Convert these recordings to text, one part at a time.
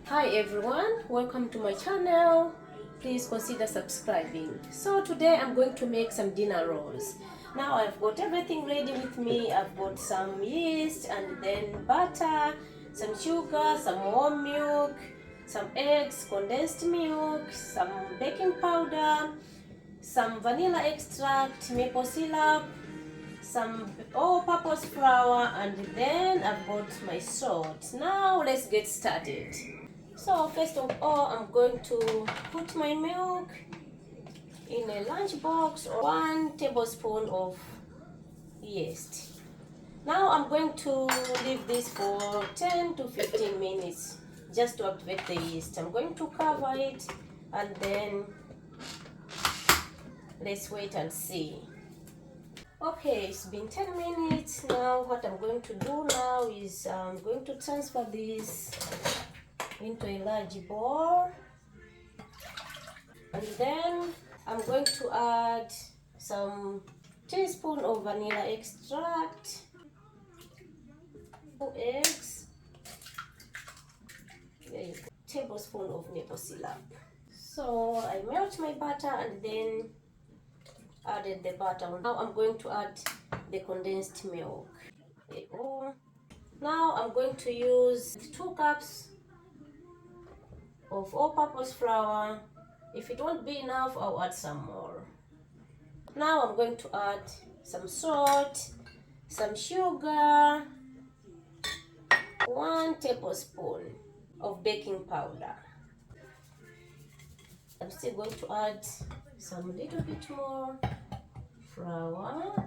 Hi everyone, welcome to my channel. Please consider subscribing. So today I'm going to make some dinner rolls. Now I've got everything ready with me. I've got some yeast and then butter, some sugar, some warm milk, some eggs, condensed milk, some baking powder, some vanilla extract, maple syrup, some all-purpose flour, and then I've got my salt. Now let's get started. So first of all, I'm going to put my milk in a lunch box or 1 tablespoon of yeast. Now I'm going to leave this for 10 to 15 minutes just to activate the yeast. I'm going to cover it and then let's wait and see. Okay, it's been 10 minutes. Now what I'm going to do now is I'm going to transfer this into a large bowl, and then I'm going to add some teaspoon of vanilla extract, 2 eggs, a tablespoon of maple syrup. So I melt my butter and then added the butter. Now I'm going to add the condensed milk. There you go. Now I'm going to use 2 cups of all-purpose flour. If it won't be enough, I'll add some more. Now I'm going to add some salt, some sugar, 1 tablespoon of baking powder. I'm still going to add some little bit more flour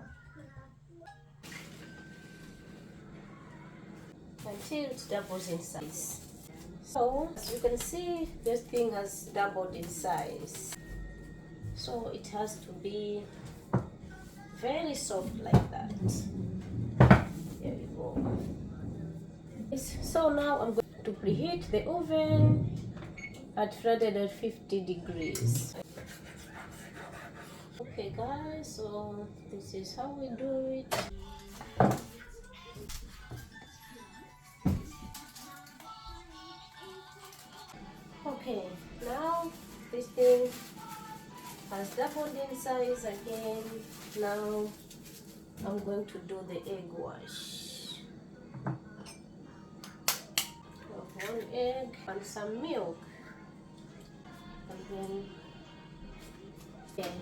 until it doubles in size. So as you can see, this thing has doubled in size. So it has to be very soft like that. There we go. So now I'm going to preheat the oven at 350 degrees. Okay guys, so this is how we do it. Okay, now this thing has doubled in size again. Now I'm going to do the egg wash. 1 egg and some milk, and then